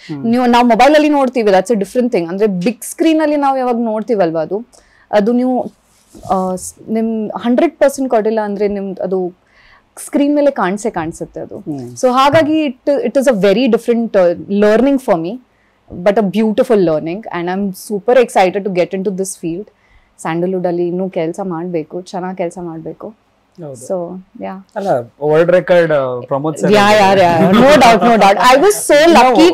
[SPEAKER 3] ನಾವು ಮೊಬೈಲ್ ಅಲ್ಲಿ ನೋಡ್ತೀವಿ, ದಟ್ಸ್ ಅ ಡಿಫ್ರೆಂಟ್ ಥಿಂಗ್. ಅಂದ್ರೆ ಬಿಗ್ ಸ್ಕ್ರೀನ್ ಅಲ್ಲಿ ನಾವು ಯಾವಾಗ ನೋಡ್ತೀವಲ್ವಾ ಅದು ನೀವು ನಿಮ್ 100% ಕೊಡಿಲ್ಲ ಅಂದ್ರೆ ನಿಮ್ದು ಅದು ಸ್ಕ್ರೀನ್ ಮೇಲೆ ಕಾಣಿಸುತ್ತೆ ಅದು. ಸೊ ಹಾಗಾಗಿ it is a very different learning for me, but a beautiful learning, and I am super excited to get in to this field. Sandalwood ಅಲ್ಲಿ ಇನ್ನೂ ಕೆಲಸ ಮಾಡಬೇಕು, ಚೆನ್ನಾಗಿ ಕೆಲಸ ಮಾಡಬೇಕು. ಸೊ ಯಾ,
[SPEAKER 1] ಅಲ್ಲ world record Pramod sir,
[SPEAKER 3] no doubt I was so lucky.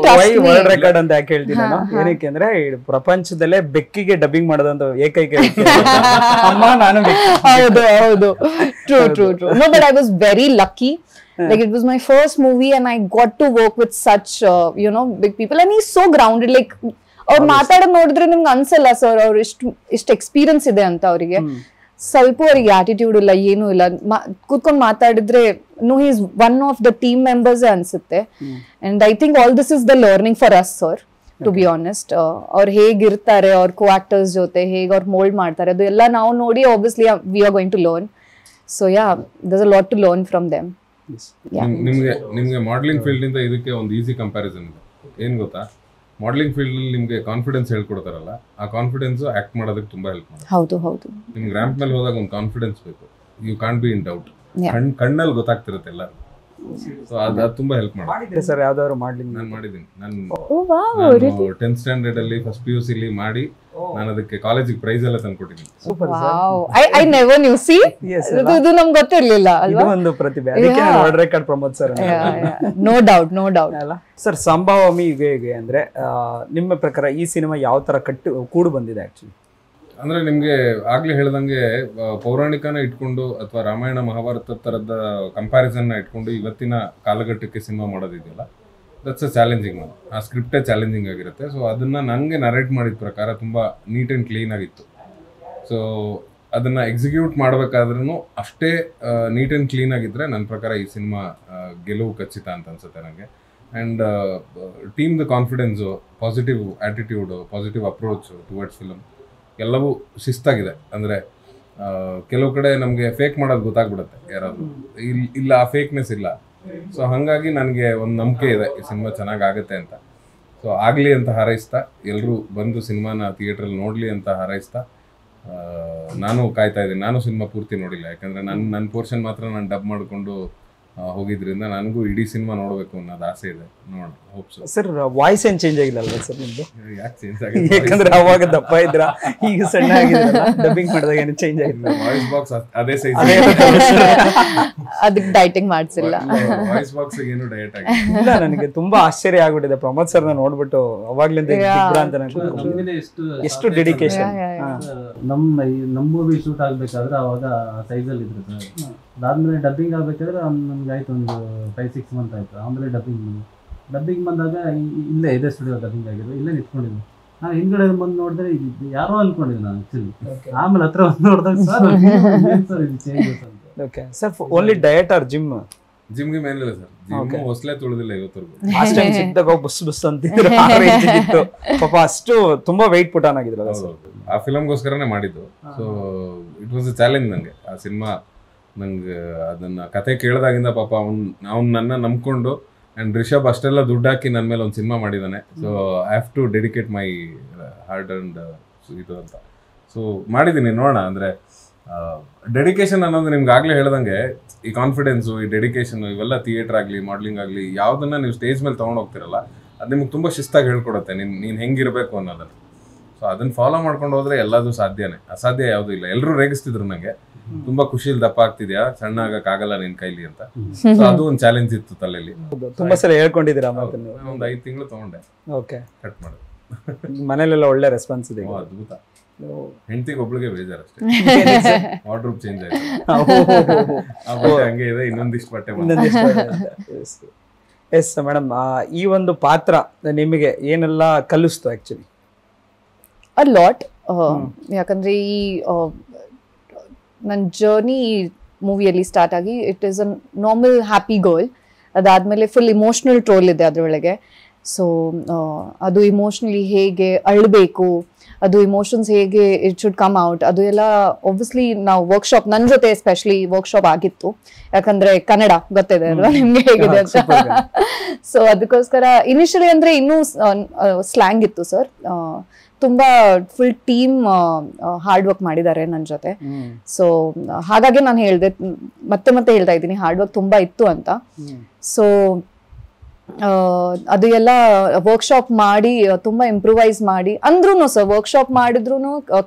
[SPEAKER 1] World record ಅಂತ ಯಾಕೆ ಹೇಳ್ತೀನಿ ನಾನು, ಏನಕ್ಕೆ ಅಂದ್ರೆ ಪ್ರಪಂಚದಲ್ಲೇ ಬೆಕ್ಕಿಗೆ ಡಬ್ಬಿಂಗ್ ಮಾಡೋದಂತ ಏಕೈಕ ಅಮ್ಮ ನಾನು.
[SPEAKER 3] ಹೌದು, true. No, but I was very lucky. Like it was my first movie and I got to work with such big people, and he's so grounded. Like ಅವ್ರು ಮಾತಾಡೋದು ನೋಡಿದ್ರೆ ನಿಮ್ಗೆ ಅನ್ಸಲ್ಲ ಸರ್ ಅವ್ರು ಇಷ್ಟು ಎಕ್ಸ್ಪೀರಿಯನ್ಸ್ ಇದೆ ಅಂತ. ಅವರಿಗೆ ಸ್ವಲ್ಪ ಅವ್ರಿಗೆ ಆಟಿಟ್ಯೂಡ್ ಇಲ್ಲ, ಏನೂ ಇಲ್ಲ. ಕೂತ್ಕೊಂಡು ಮಾತಾಡಿದ್ರೆ no, he is one of the team members ಅನ್ಸುತ್ತೆ. And I think all this is the learning for us sir, to be honest. ಅವ್ರು ಹೇಗಿರ್ತಾರೆ, ಅವ್ರ ಕೋ ಆಕ್ಟರ್ಸ್ ಜೊತೆ ಹೇಗೆ ಅವ್ರು ಮೋಲ್ಡ್ ಮಾಡ್ತಾರೆ, ಅದು ಎಲ್ಲ ನಾವು ನೋಡಿ obviously we are going to learn. So yeah, there is a lot to learn from them.
[SPEAKER 2] ನಿಮ್ಗೆ ಮಾಡಲಿಂಗ್ ಫೀಲ್ಡ್ ಇಂದ ಇದಕ್ಕೆ ಒಂದು ಈಸಿ ಕಂಪ್ಯಾರಿಸನ್ ಇದೆ. ಏನ್ ಗೊತ್ತಾ, ಮಾಡಲಿಂಗ್ ಫೀಲ್ಡ್ ಅಲ್ಲಿ ನಿಮ್ಗೆ ಕಾನ್ಫಿಡೆನ್ಸ್ ಹೇಳ್ಕೊಡ್ತಾರಲ್ಲ, ಆ ಕಾನ್ಫಿಡೆನ್ಸ್ ಆಕ್ಟ್ ಮಾಡೋದಕ್ಕೆ ತುಂಬಾ ಹೆಲ್ಪ್ ಮಾಡುತ್ತೆ.
[SPEAKER 3] ಹೌದು.
[SPEAKER 2] ನಿಮ್ಗೆ ರ್ಯಾಂಪ್ ಮೇಲೆ ಹೋದಾಗ ಒಂದು ಕಾನ್ಫಿಡೆನ್ಸ್ ಬೇಕು. You can't be in doubt. ಕಣ್ಣಲ್ಲಿ ಗೊತ್ತಾಗ್ತಿರುತ್ತೆ ಎಲ್ಲ. ಸೊ ಅದು ತುಂಬಾ ಹೆಲ್ಪ್ ಮಾಡುತ್ತೆ
[SPEAKER 1] ಸರ್. ಯಾವ್ದಾದ್ರು ಮಾಡ್ಲಿಂಗ್
[SPEAKER 2] ನಾನು ಮಾಡಿದ್ದೀನಿ. ನಾನು 10th ಸ್ಟ್ಯಾಂಡರ್ಡ್ ಅಲ್ಲಿ ಫಸ್ಟ್ PUC ಅಲ್ಲಿ ಮಾಡಿ ನಾನು ಅದಕ್ಕೆ ಕಾಲೇಜಿಗೆ ಪ್ರೈಸ್ ಎಲ್ಲ ತಂದ್ಕೊಟ್ಟಿದ್ದೀನಿ.
[SPEAKER 3] I never knew. ಸಿ, ಇದು ನಮ್ಗೆ ಗೊತ್ತಿರ್ಲಿಲ್ಲ ಅಲ್ವಾ,
[SPEAKER 1] ಒಂದು ಪ್ರತಿಭೆ. ಅದಕ್ಕೆ ನಾನು world record Pramod sir.
[SPEAKER 3] No doubt
[SPEAKER 1] ಅಲ್ಲ ಸರ್. ಸಂಭಾವಮಿ ಹೇಗೆ ಅಂದ್ರೆ ನಿಮ್ಮ ಪ್ರಕಾರ ಈ ಸಿನಿಮಾ ಯಾವ ತರ ಕೂಡು ಬಂದಿದೆ ಆಕ್ಚುಲಿ?
[SPEAKER 2] ಅಂದ್ರೆ ನಿಮ್ಗೆ ಆಗ್ಲೇ ಹೇಳ್ದಂಗೆ ಪೌರಾಣಿಕನ ಇಟ್ಕೊಂಡು ಅಥವಾ ರಾಮಾಯಣ ಮಹಾಭಾರತ ತರದ ಕಂಪ್ಯಾರಿಸನ್ ಇಟ್ಕೊಂಡು ಇವತ್ತಿನ ಕಾಲಘಟ್ಟಕ್ಕೆ ಸಿನಿಮಾ ಮಾಡೋದಿದೆಯಲ್ಲ, ದಟ್ಸ್ ಅ ಚಾಲೆಂಜಿಂಗ್. ಆ ಸ್ಕ್ರಿಪ್ಟೇ ಚಾಲೆಂಜಿಂಗ್ ಆಗಿರುತ್ತೆ. ಸೊ ಅದನ್ನ ನನಗೆ ನರೇಟ್ ಮಾಡಿದ ಪ್ರಕಾರ ತುಂಬಾ ನೀಟ್ ಆ್ಯಂಡ್ ಕ್ಲೀನ್ ಆಗಿತ್ತು. ಸೊ ಅದನ್ನ ಎಕ್ಸಿಕ್ಯೂಟ್ ಮಾಡ್ಬೇಕಾದ್ರೂ ಅಷ್ಟೇ ನೀಟ್ ಆ್ಯಂಡ್ ಕ್ಲೀನ್ ಆಗಿದ್ರೆ ನನ್ನ ಪ್ರಕಾರ ಈ ಸಿನಿಮಾ ಗೆಲುವು ಖಚಿತ ಅಂತ ಅನ್ಸುತ್ತೆ ನನಗೆ. ಆ್ಯಂಡ್ ಟೀಮ್ದು confidence, positive attitude, positive approach towards film ಎಲ್ಲವೂ ಶಿಸ್ತಾಗಿದೆ. ಅಂದರೆ ಕೆಲವು ಕಡೆ ನಮಗೆ ಫೇಕ್ ಮಾಡೋದು ಗೊತ್ತಾಗ್ಬಿಡುತ್ತೆ ಯಾರಾದರೂ, ಇಲ್ಲ ಆ ಫೇಕ್ನೆಸ್ ಇಲ್ಲ. ಸೊ ಹಾಗಾಗಿ ನನಗೆ ಒಂದು ನಂಬಿಕೆ ಇದೆ ಈ ಸಿನಿಮಾ ಚೆನ್ನಾಗಿ ಆಗುತ್ತೆ ಅಂತ. ಸೊ ಆಗಲಿ ಅಂತ ಹಾರೈಸ್ತಾ, ಎಲ್ಲರೂ ಬಂದು ಸಿನಿಮಾನ ಥಿಯೇಟ್ರಲ್ಲಿ ನೋಡಲಿ ಅಂತ ಹಾರೈಸ್ತಾ ನಾನು ಕಾಯ್ತಾ ಇದ್ದೀನಿ. ನಾನು ಸಿನಿಮಾ ಪೂರ್ತಿ ನೋಡಿಲ್ಲ, ಯಾಕಂದರೆ ನನ್ನ ಪೋರ್ಷನ್ ಮಾತ್ರ ನಾನು ಡಬ್ ಮಾಡಿಕೊಂಡು ಹೋಗಿದ್ರಿಂದ ನನಗೂ ಇಡೀ ಸಿನಿಮಾ ನೋಡಬೇಕು ಅನ್ನೋದು ಆಸೆ ಇದೆ. ನೋಡೋಣ, ಹೋಪ್ ಸೊ.
[SPEAKER 1] ಸರ್ ವಾಯ್ಸ್ ಏನು ಚೇಂಜ್ ಆಗಿಲ್ಲ ಅಲ್ವಾ ಸರ್ ನಿಮ್ಮದು?
[SPEAKER 2] ಯಾಕೆ ಚೇಂಜ್ ಆಗಿದೆ?
[SPEAKER 1] ಯಾಕಂದ್ರೆ ಅವಾಗ ದಪ್ಪ ಇದ್ರ, ಈಗ ಸಣ್ಣ ಆಗಿದ್ರಲ್ಲ, ಡಬ್ಬಿಂಗ್ ಮಾಡಿದಾಗ ಏನು ಚೇಂಜ್ ಆಗಿಲ್ಲ.
[SPEAKER 2] ವಾಯ್ಸ್ ಬಾಕ್ಸ್ ಅದೇ ಸೈಜ್,
[SPEAKER 3] ಅದಕ್ಕೆ ಡೈಟಿಂಗ್ ಮಾಡಿಸಿಲ್ಲ.
[SPEAKER 2] ವಾಯ್ಸ್ ಬಾಕ್ಸ್ ಏನು ಡಯಟ್ ಆಗಿಲ್ಲ.
[SPEAKER 1] ಇಲ್ಲ, ನನಗೆ ತುಂಬಾ ಆಶ್ಚರ್ಯ ಆಗ್ಬಿಟ್ಟಿದೆ ಪ್ರಮೋದ್ ಸರ್ನ ನೋಡ್ಬಿಟ್ಟು. ಅವಾಗ್ಲಿಂದ ಅಂತ ಎಷ್ಟು ಡೆಡಿಕೇಶನ್.
[SPEAKER 4] ನಮ್ಮ ಮೂವಿ ಶೂಟ್ ಆಗ್ಬೇಕಾದ್ರೆ ಅವಾಗ ಸೈಜಲ್ಲಿ ಇದ್ರು ಸರ್. ಅದಾದಮೇಲೆ ಡಬ್ಬಿಂಗ್ ಆಗಬೇಕಾದ್ರೆ ನಮ್ಗೆ ಆಯ್ತು ಒಂದು 5-6 ಮಂತ್ ಆಯಿತು. ಆಮೇಲೆ ಡಬ್ಬಿಂಗ್ ಬಂದಾಗ ಇಲ್ಲೇ ಇದೇ ಸ್ಟುಡಿಯೋ ಡಬ್ಬಿಂಗ್ ಆಗಿದ್ದು, ಇಲ್ಲೇ ನಿಂತ್ಕೊಂಡಿದ್ವಿ. ನಾನು ಹಿಂದ್ಗಡೆ ಬಂದು ನೋಡಿದ್ರೆ ಯಾರೋ ಅನ್ಕೊಂಡಿದ್ದೆ ನಾನು ಆ್ಯಕ್ಚುಲಿ. ಆಮೇಲೆ ಹತ್ರ ಬಂದು ನೋಡಿದಾಗ ಸರ್ ಇದು ಚೇಂಜಸ್ ಅಂತ.
[SPEAKER 1] Okay sir, only diet or gym?
[SPEAKER 2] ಜಿಮ್ಗೆ ಮೇಲಿಲ್ಲ ಸರ್, ಜಿಮ್ ಹೊಸಲೇ ತುಳಿದಿಲ್ಲ ಇವತ್ತರೆಗೂ.
[SPEAKER 1] ಲಾಸ್ಟ್ ಟೈಮ್ ಸಿಕ್ಕಿದಾಗ ಬಸ್ ಅಂತಿದ್ರು, ಪಾಪ ಅಷ್ಟು ತುಂಬಾ ವೆಯ್ಟ್ ಪುಟ್ ಆನ್ ಆಗಿದ್ರು.
[SPEAKER 2] ಆ ಫಿಲಮ್ಗೋಸ್ಕರನೇ ಮಾಡಿದ್ದು. So it was a challenge ನನಗೆ ಆ ಸಿನಿಮಾ. ನಂಗೆ ಅದನ್ನ ಕತೆ ಕೇಳಿದಾಗಿಂದ ಪಾಪ ಅವ್ನು ನನ್ನ ನಂಬ್ಕೊಂಡು ಆ್ಯಂಡ್ ರಿಷಬ್ ಅಷ್ಟೆಲ್ಲ ದುಡ್ಡು ಹಾಕಿ ನನ್ನ ಮೇಲೆ ಒಂದು ಸಿನಿಮಾ ಮಾಡಿದ್ದಾನೆ. So I have to dedicate my heart and ಇದು ಅಂತ. ಸೊ ಮಾಡಿದ್ದೀನಿ, ನೋಡೋಣ. ಅಂದರೆ ಡೆಡಿಕೇಶನ್ ಅನ್ನೋದು ನಿಮ್ಗೆ ಆಗಲೇ ಹೇಳ್ದಂಗೆ, ಈ ಕಾನ್ಫಿಡೆನ್ಸು, ಈ ಡೆಡಿಕೇಶನ್, ಇವೆಲ್ಲ ಥಿಯೇಟರ್ ಆಗಲಿ ಮಾಡೆಲಿಂಗ್ ಆಗಲಿ ಯಾವುದನ್ನ ನೀವು ಸ್ಟೇಜ್ ಮೇಲೆ ತೊಗೊಂಡು ಹೋಗ್ತಿರಲ್ಲ, ಅದು ನಿಮ್ಗೆ ತುಂಬ ಶಿಸ್ತಾಗಿ ಹೇಳ್ಕೊಡುತ್ತೆ ನೀನು ಹೆಂಗಿರಬೇಕು ಅನ್ನೋದನ್ನು. ಸೊ ಅದನ್ನು ಫಾಲೋ ಮಾಡ್ಕೊಂಡು ಹೋದ್ರೆ ಎಲ್ಲದೂ ಸಾಧ್ಯನೇ, ಅಸಾಧ್ಯ ಯಾವುದೂ ಇಲ್ಲ. ಎಲ್ಲರೂ ರೇಗಿಸ್ತಿದ್ರು ನನಗೆ, ತುಂಬಾ ಖುಷಿಯಲ್ಲಿ ದಪ್ಪ ಆಗ್ತಿದ್ಯಾ, ಸಣ್ಣ ಆಗಕ್ಕಾಗಲ್ಲ ನಿನ್ ಕೈಲಿ ಅಂತ. ಸೊ ಅದು ಒಂದು ಚಾಲೆಂಜ್ ಇತ್ತು ತಲೆಯಲ್ಲಿ.
[SPEAKER 1] ತುಂಬಾ ಸಲ ಹೇಳ್ಕೊಂಡಿದ್ದೀರಾ?
[SPEAKER 2] ಒಂದು 5 ತಿಂಗಳು ತಗೊಂಡೆ.
[SPEAKER 1] ಓಕೆ,
[SPEAKER 2] ಕಟ್ ಮಾಡಿ.
[SPEAKER 1] ಮನೇಲೆಲ್ಲ ಒಳ್ಳೆ ರೆಸ್ಪಾನ್ಸ್ ಇದೆ.
[SPEAKER 2] ಅದ್ಭುತ. ಹೆಂಡತಿಗೆ ಒಬ್ಳಿಗೆ ಬೇಜಾರಷ್ಟೇ, ವಾರ್ಡ್ರೋಬ್ ಚೇಂಜ್ ಆಯ್ತು, ಹಂಗೆ ಇದೆ, ಇನ್ನೊಂದಿಷ್ಟು ಬಟ್ಟೆ.
[SPEAKER 1] ಎಸ್ ಮೇಡಮ್, ಈ ಒಂದು ಪಾತ್ರ ನಿಮಗೆ ಏನೆಲ್ಲ ಕಲಿಸ್ತು ಆಕ್ಚುಲಿ?
[SPEAKER 3] A lot. ಯಾಕಂದ್ರೆ ಈ ನನ್ನ ಜರ್ನಿ ಮೂವಿಯಲ್ಲಿ ಸ್ಟಾರ್ಟ್ ಆಗಿ it is a normal happy girl. ಅದಾದಮೇಲೆ ಫುಲ್ ಇಮೋಷ್ನಲ್ ಟ್ರೋಲ್ ಇದೆ ಅದರೊಳಗೆ. ಸೊ ಅದು ಇಮೋಷ್ನಲಿ ಹೇಗೆ ಅಳಬೇಕು, ಅದು ಇಮೋಷನ್ಸ್ ಹೇಗೆ ಇಟ್ ಶುಡ್ ಕಮ್ ಔಟ್, ಅದು ಎಲ್ಲ ಒಬ್ವಿಯಸ್ಲಿ ನಾವು ವರ್ಕ್ಶಾಪ್, ನನ್ನ ಜೊತೆ ಎಸ್ಪೆಷಲಿ ವರ್ಕ್ಶಾಪ್ ಆಗಿತ್ತು. ಯಾಕಂದ್ರೆ ಕನ್ನಡ ಗೊತ್ತಿದೆ ಅಲ್ವಾ ನಿಮ್ಗೆ ಹೇಗಿದೆ ಅಂತ. ಸೊ ಅದಕ್ಕೋಸ್ಕರ ಇನಿಷಿಯಲಿ ಅಂದ್ರೆ ಇನ್ನೂ ಸ್ಲ್ಯಾಂಗ್ ಇತ್ತು ಸರ್. ತುಂಬಾ ಫುಲ್ ಟೀಮ್ ಹಾರ್ಡ್ ವರ್ಕ್ ಮಾಡಿದ್ದಾರೆ ನನ್ನ ಜೊತೆ. ಸೊ ಹಾಗಾಗಿ ನಾನು ಹೇಳಿದೆ, ಮತ್ತೆ ಹೇಳ್ತಾ ಇದ್ದೀನಿ, ಹಾರ್ಡ್ ವರ್ಕ್ ತುಂಬಾ ಇತ್ತು ಅಂತ. ಸೊ ಅದು ಎಲ್ಲ ವರ್ಕ್ಶಾಪ್ ಮಾಡಿ ತುಂಬಾ ಇಂಪ್ರೂವೈಸ್ ಮಾಡಿ ಅಂದ್ರೂ ಸರ್, ವರ್ಕ್ಶಾಪ್ ಮಾಡಿದ್ರು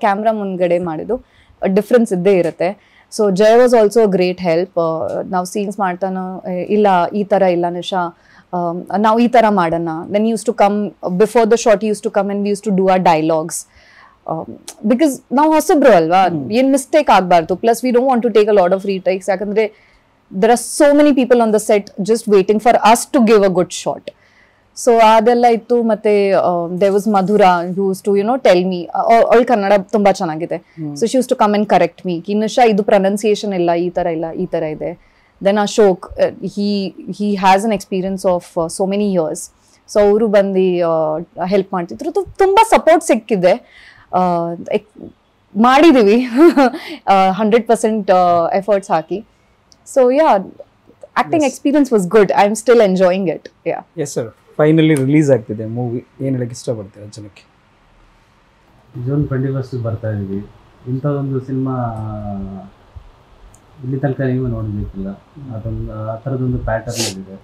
[SPEAKER 3] ಕ್ಯಾಮ್ರಾ ಮುಂದ್ಗಡೆ ಮಾಡಿದ್ದು ಡಿಫ್ರೆನ್ಸ್ ಇದ್ದೇ ಇರುತ್ತೆ. So Jaya was also great help. ನಾವು ಸೀನ್ಸ್ ಮಾಡ್ತಾನೋ ಇಲ್ಲ ಈ ತರ ಇಲ್ಲ ನಿಶಾ, ನಾವು ಈ ತರ ಮಾಡೋಣ. Then used to come before the short, used to come and we used to do our dialogues. Because ನಾವು ಹೊಸಬ್ರು ಅಲ್ವಾ, ಏನ್ ಮಿಸ್ಟೇಕ್ ಆಗ್ಬಾರ್ದು. Plus we don't want to take a lot of retakes. ಯಾಕಂದ್ರೆ there are so many people on the set just waiting for us to give a good shot. So ಅದೆಲ್ಲ ಇತ್ತು. ಮತ್ತೆ there was Madhura who used to tell me, ಅವಳು ಕನ್ನಡ ತುಂಬಾ ಚೆನ್ನಾಗಿದೆ. So she used to come and correct me, Nisha ಇದು pronunciation ಇಲ್ಲ, ಈ ತರ ಇದೆ. Then Ashok, he has an experience of so many years. So ಅವರು ಬಂದು ಹೆಲ್ಪ್ ಮಾಡ್ತಿದ್ರು. ತುಂಬಾ ಸಪೋರ್ಟ್ ಸಿಕ್ಕಿದೆ, ಮಾಡಿದೀವಿ 100% efforts hockey. So yeah, acting experience was good. I'm still enjoying it. Yeah.
[SPEAKER 1] Yes sir. Finally release ಆಗ್ತಿದೆ ಮೂವಿ. ಏನು ಹೇಳಕ್ಕೆ ಇಷ್ಟಪಡ್ತೀರಾ ಜನಕ್ಕೆ?
[SPEAKER 4] June 21 ಬರ್ತಾ ಇದೀವಿ. ಇಂಥದ್ದೊಂದು ಸಿನಿಮಾ ಇಲ್ಲಿ ತನಕ ನೀವು ನೋಡಬೇಕಿಲ್ಲ. ಆ ಥರದೊಂದು ಪ್ಯಾಟರ್ನ್ ಇದೆ.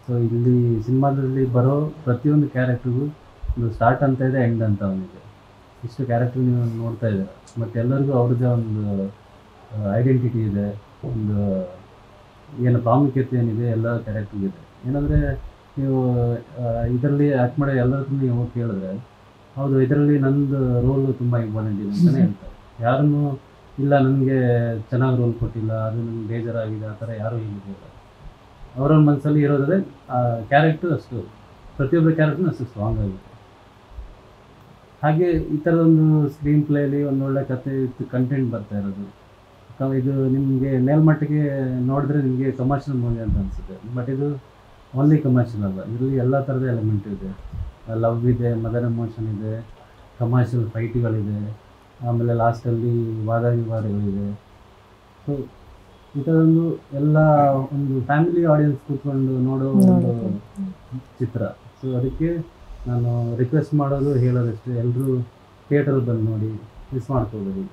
[SPEAKER 4] ಸೊ ಇಲ್ಲಿ ಸಿನಿಮಾದಲ್ಲಿ ಬರೋ ಪ್ರತಿಯೊಂದು ಕ್ಯಾರೆಕ್ಟರ್ಗೂ ಒಂದು ಸ್ಟಾರ್ಟ್ ಅಂತ ಇದೆ, ಎಂಡ್ ಅಂತ ಒಂದಿದೆ. ಇಷ್ಟು ಕ್ಯಾರೆಕ್ಟರ್ ನೀವು ನೋಡ್ತಾ ಇದ್ದೀರಾ. ಮತ್ತು ಎಲ್ಲರಿಗೂ ಅವ್ರದ್ದೇ ಒಂದು ಐಡೆಂಟಿಟಿ ಇದೆ, ಒಂದು ಏನು ಪ್ರಾಮುಖ್ಯತೆ ಏನಿದೆ ಎಲ್ಲ ಕ್ಯಾರೆಕ್ಟರ್ಗಿದೆ. ಏನಂದರೆ ನೀವು ಇದರಲ್ಲಿ ಆ್ಯಕ್ಟ್ ಮಾಡೋ ಎಲ್ಲರಿಗೂ ನೀವು ಹೋಗಿ ಕೇಳಿದ್ರೆ, ಹೌದು ಇದರಲ್ಲಿ ನಂದು ರೋಲು ತುಂಬ ಇಂಪಾರ್ಟೆಂಟ್ ಇದೆ ಅಂತಲೇ ಹೇಳ್ತಾರೆ. ಯಾರನ್ನೂ ಇಲ್ಲ ನನಗೆ ಚೆನ್ನಾಗಿ ರೋಲ್ ಕೊಟ್ಟಿಲ್ಲ, ಅದು ನನಗೆ ಬೇಜಾರಾಗಿದೆ, ಆ ಥರ ಯಾರೂ ಹೇಳಿಲ್ಲ. ಅವರ ಮನಸ್ಸಲ್ಲಿ ಇರೋದ್ರೆ ಆ ಕ್ಯಾರೆಕ್ಟರ್ ಅಷ್ಟು, ಪ್ರತಿಯೊಬ್ಬರ ಕ್ಯಾರೆಕ್ಟರ್ನೂ ಅಷ್ಟು ಸ್ಟ್ರಾಂಗ್ ಆಗುತ್ತೆ. ಹಾಗೆ ಈ ಥರದೊಂದು ಸ್ಕ್ರೀನ್ ಪ್ಲೇಲಿ ಒಂದೊಳ್ಳೆ ಕತೆ ಇತ್ತು, ಕಂಟೆಂಟ್ ಬರ್ತಾ ಇರೋದು. ಇದು ನಿಮಗೆ ಮೇಲ್ಮಟ್ಟಿಗೆ ನೋಡಿದ್ರೆ ನಿಮಗೆ ಕಮರ್ಷಿಯಲ್ ಮೂವಿ ಅಂತ ಅನಿಸುತ್ತೆ. ಬಟ್ ಇದು ಓನ್ಲಿ ಕಮರ್ಷಿಯಲ್ ಅಲ್ಲ, ಇದರಲ್ಲಿ ಎಲ್ಲ ಥರದ ಎಲಿಮೆಂಟ್ ಇದೆ. ಲವ್ ಇದೆ, ಮದರ್ ಎಮೋಷನ್ ಇದೆ, ಕಮರ್ಷಿಯಲ್ ಫೈಟ್ಗಳಿದೆ, ಆಮೇಲೆ ಲಾಸ್ಟಲ್ಲಿ ವಾದ ವಿವಾದಗಳಿದೆ. ಸೊ ಈ ಥರದೊಂದು ಎಲ್ಲ ಒಂದು ಫ್ಯಾಮಿಲಿ ಆಡಿಯನ್ಸ್ ಕೂತ್ಕೊಂಡು ನೋಡೋ ಒಂದು ಚಿತ್ರ. ಸೊ ಅದಕ್ಕೆ ನಾನು ರಿಕ್ವೆಸ್ಟ್ ಮಾಡೋದು ಹೇಳೋದಷ್ಟೇ, ಎಲ್ಲರೂ ಥಿಯೇಟರ್ ಬಂದು ನೋಡಿ, ಮಿಸ್ ಮಾಡ್ಕೋಬೇಡಿ.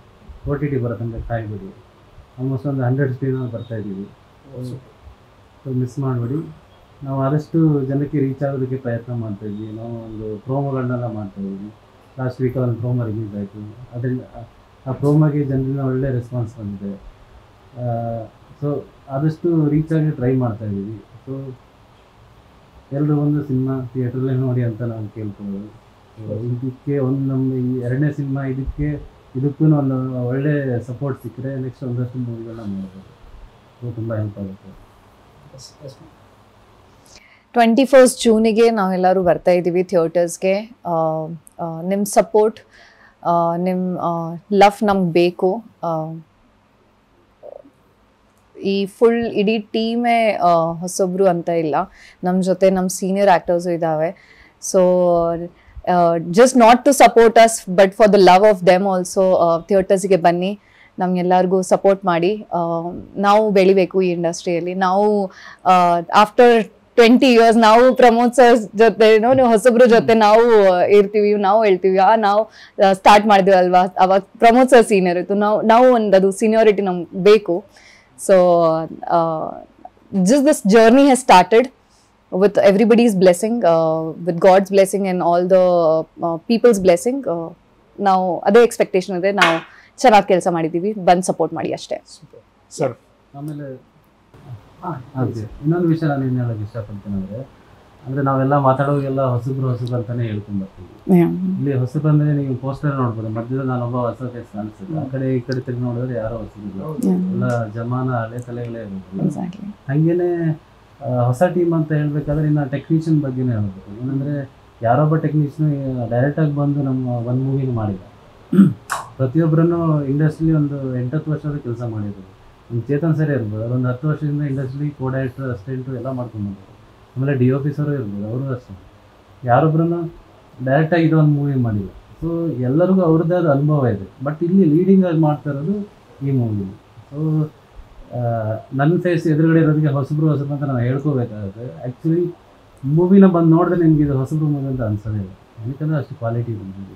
[SPEAKER 4] OTT ಬರೋತಂಕ ಕಾಯ್ಬೇಡಿ. ಆಲ್ಮೋಸ್ಟ್ ಒಂದು 100 ಸ್ಕ್ರೀನಲ್ಲಿ ಬರ್ತಾಯಿದ್ದೀವಿ. ಸೊ ಮಿಸ್ ಮಾಡಬೇಡಿ. ನಾವು ಆದಷ್ಟು ಜನಕ್ಕೆ ರೀಚ್ ಆಗೋದಕ್ಕೆ ಪ್ರಯತ್ನ ಮಾಡ್ತಾಯಿದ್ವಿ. ನಾವು ಒಂದು ಪ್ರೋಮೋಗಳನ್ನೆಲ್ಲ ಮಾಡ್ತಾಯಿದ್ವಿ. ಲಾಸ್ಟ್ ವೀಕಲ್ಲಿ ಒಂದು ಪ್ರೋಮೋ ರಿಲೀಸ್ ಆಯಿತು. ಅದರಿಂದ ಆ ಪ್ರೋಮೋಗೆ ಜನರಿಂದ ಒಳ್ಳೆ ರೆಸ್ಪಾನ್ಸ್ ಬಂದಿದೆ. ಸೊ ಆದಷ್ಟು ರೀಚ್ ಆಗಿ ಟ್ರೈ ಮಾಡ್ತಾಯಿದ್ದೀವಿ. ಸೊ ಎಲ್ಲರೂ ಒಂದು ಸಿನಿಮಾ ಥಿಯೇಟ್ರಲ್ಲೇ ನೋಡಿ ಅಂತ ನಾವು ಕೇಳ್ಕೊಳ್ಳೋದು. ಇದಕ್ಕೆ ಒಂದು ನಮ್ಮ ಈ 2ನೇ ಸಿನಿಮಾ ಇದಕ್ಕೂ ಒಂದು ಒಳ್ಳೆ ಸಪೋರ್ಟ್ ಸಿಕ್ಕರೆ ನೆಕ್ಸ್ಟ್ ಒಂದಷ್ಟು ಮೂವಿಗಳನ್ನ ಮಾಡ್ಬೋದು. ತುಂಬ ಹೆಲ್ಪ್ ಆಗುತ್ತೆ.
[SPEAKER 3] 21st ಜೂನಿಗೆ ನಾವೆಲ್ಲರೂ ಬರ್ತಾ ಇದ್ದೀವಿ ಥಿಯೇಟರ್ಸ್ಗೆ. ನಿಮ್ಮ ಸಪೋರ್ಟ್, ನಿಮ್ಮ ಲವ್ ನಮ್ಗೆ ಬೇಕು. ಈ ಫುಲ್ ಇಡೀ ಟೀಮೇ ಹೊಸೊಬ್ರು ಅಂತ ಇಲ್ಲ, ನಮ್ಮ ಜೊತೆ ನಮ್ಮ ಸೀನಿಯರ್ ಆ್ಯಕ್ಟರ್ಸು ಇದ್ದಾವೆ. So just not to support us but for the love of them also ಥಿಯೇಟರ್ಸ್ಗೆ ಬನ್ನಿ, ನಮ್ಗೆಲ್ಲರಿಗೂ ಸಪೋರ್ಟ್ ಮಾಡಿ. ನಾವು ಬೆಳಿಬೇಕು ಈ ಇಂಡಸ್ಟ್ರಿಯಲ್ಲಿ. ನಾವು ಆಫ್ಟರ್ 20 years ನಾವು ಪ್ರಮೋದ್ ಸರ್ ಜೊತೆ ಹೊಸಬ್ರ ಜೊತೆ ನಾವು ಇರ್ತೀವಿ, ನಾವು ಹೇಳ್ತೀವಿ ನಾವು ಸ್ಟಾರ್ಟ್ ಮಾಡಿದ್ವಲ್ವಾ ಅವಾಗ ಪ್ರಮೋದ್ ಸರ್ ಸೀನಿಯರ್ ಇತ್ತು, ನಾವು ಒಂದು ಸೀನಿಯಾರಿಟಿ ನಮ್ಗೆ ಬೇಕು. So just this journey has started with everybody's blessing, with God's blessing and all the people's blessing. ನಾವು ಅದೇ ಎಕ್ಸ್ಪೆಕ್ಟೇಷನ್ ಇದೆ, ನಾವು ಚೆನ್ನಾಗಿ ಕೆಲಸ ಮಾಡಿದ್ದೀವಿ, ಬಂದು ಸಪೋರ್ಟ್ ಮಾಡಿ ಅಷ್ಟೇ.
[SPEAKER 1] ಸರ್
[SPEAKER 4] ಆಮೇಲೆ ಅದೇ ಇನ್ನೊಂದು ವಿಷಯ ನಾನು ಏನು ಹೇಳೋಕ್ಕೆ ಇಷ್ಟಪಡ್ತೀನಿ ಅಂದರೆ ನಾವೆಲ್ಲ ಮಾತಾಡೋಗೆಲ್ಲ ಹೊಸಬ್ರು ಅಂತಲೇ ಹೇಳ್ಕೊಂಡ್ಬರ್ತೀವಿ. ಇಲ್ಲಿ ಹೊಸಬ್ರು ಅಂದರೆ ನೀವು ಪೋಸ್ಟರ್ ನೋಡ್ಬೋದು, ಮಧ್ಯದಲ್ಲಿ ನಾನೊಬ್ಬ ಹೊಸ ಫೇಸ್ ಕಾಣಿಸ್ತದೆ, ಆ ಕಡೆ ಈ ಕಡೆ ತಿರುಗಿ ನೋಡಿದ್ರೆ ಯಾರೋ ಹೊಸಬ್ರು, ಎಲ್ಲ ಜಮಾನ ಹಳೆ ತಲೆಗಳೇ ಇರೋದಿಲ್ಲ. ಹಾಗೇನೆ ಹೊಸ ಟೀಮ್ ಅಂತ ಹೇಳ್ಬೇಕಾದ್ರೆ ಇನ್ನು ಟೆಕ್ನಿಷಿಯನ್ ಬಗ್ಗೆನೇ ಹೇಳ್ಬೇಕು. ಏನಂದರೆ ಯಾರೊಬ್ಬ ಟೆಕ್ನಿಷಿಯನ್ ಡೈರೆಕ್ಟಾಗಿ ಬಂದು ನಮ್ಮ ಒಂದು ಮೂವಿನ ಮಾಡಿದ, ಪ್ರತಿಯೊಬ್ಬರನ್ನು ಇಂಡಸ್ಟ್ರಿ ಒಂದು 8-10 ವರ್ಷದ ಕೆಲಸ ಮಾಡಿದ್ರು. ಚೇತನ್ ಸರಿ ಇರ್ಬೋದು, ಅದೊಂದು 10 ವರ್ಷದಿಂದ ಇಂಡಸ್ಟ್ರಿ ಕೋ ಡೈರೆಕ್ಟರ್ ಅಸಿಸ್ಟೆಂಟು ಎಲ್ಲ ಮಾಡ್ಕೊಂಡ್ಬಂದರು. ಆಮೇಲೆ DOP ಸರು ಇರ್ಬೋದು, ಅವರು ಅಷ್ಟೇ ಯಾರೊಬ್ಬರನ್ನು ಡೈರೆಕ್ಟಾಗಿ ಇದೊಂದು ಮೂವಿ ಮಾಡಿದ್ರು. ಸೊ ಎಲ್ಲರಿಗೂ ಅವ್ರದ್ದೇ ಆದ ಅನುಭವ ಇದೆ. ಬಟ್ ಇಲ್ಲಿ ಲೀಡಿಂಗ್ ಆಗಿ ಮಾಡ್ತಾ ಇರೋದು ಈ ಮೂವಿಲಿ. ಸೊ ನನ್ನ ಫೇಸ್ ಎದುರುಗಡೆ ಇರೋದಕ್ಕೆ ಹೊಸಬ್ರು ಅಂತ ನಾವು ಹೇಳ್ಕೋಬೇಕಾಗುತ್ತೆ. ಆ್ಯಕ್ಚುಲಿ ಮೂವಿನ ಬಂದು ನೋಡಿದ್ರೆ ನಿಮ್ಗೆ ಇದು ಹೊಸಬ್ರು ಮೂವಿ ಅಂತ ಅನ್ಸೋದೇ ಇಲ್ಲ, ಯಾಕಂದರೆ ಅಷ್ಟು ಕ್ವಾಲಿಟಿ ಬಂದಿದೆ.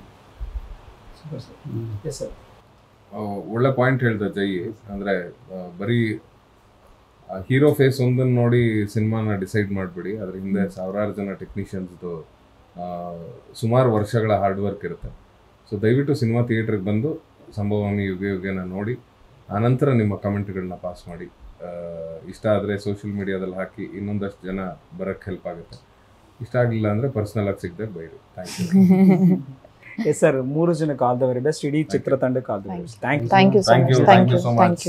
[SPEAKER 2] ಒಳ್ಳೆ ಪಾಯಿಂಟ್ ಹೇಳ್ದೆ ಜೈ. ಅಂದರೆ ಬರೀ ಹೀರೋ ಫೇಸ್ ಒಂದನ್ನು ನೋಡಿ ಸಿನಿಮಾನ ಡಿಸೈಡ್ ಮಾಡಿಬಿಡಿ, ಅದ್ರ ಹಿಂದೆ ಸಾವಿರಾರು ಜನ ಟೆಕ್ನಿಷಿಯನ್ಸ್ದು ಸುಮಾರು ವರ್ಷಗಳ ಹಾರ್ಡ್ ವರ್ಕ್ ಇರುತ್ತೆ. ಸೊ ದಯವಿಟ್ಟು ಸಿನಿಮಾ ಥಿಯೇಟ್ರಿಗೆ ಬಂದು ಸಂಭವಾಮಿ ಯುಗೆನ ನೋಡಿ, ಆನಂತರ ನಿಮ್ಮ ಕಮೆಂಟ್ಗಳನ್ನ ಪಾಸ್ ಮಾಡಿ. ಇಷ್ಟ ಆದರೆ ಸೋಷಿಯಲ್ ಮೀಡಿಯಾದಲ್ಲಿ ಹಾಕಿ, ಇನ್ನೊಂದಷ್ಟು ಜನ ಬರೋಕ್ಕೆ ಹೆಲ್ಪ್ ಆಗುತ್ತೆ. ಇಷ್ಟ ಆಗಲಿಲ್ಲ ಅಂದರೆ ಪರ್ಸ್ನಲ್ ಆಗಿ ಸಿಗದೆ ಬೈರಿ. Thank you.
[SPEAKER 1] ಎಸ್ ಸರ್, 3 ಜನಕ್ಕೆ ಆಲ್ ದ ವೆರಿ ಬೆಸ್ಟ್. ಇಡೀ ಚಿತ್ರತಂಡಕ್ಕೆ all the very best.
[SPEAKER 3] Thank you so much.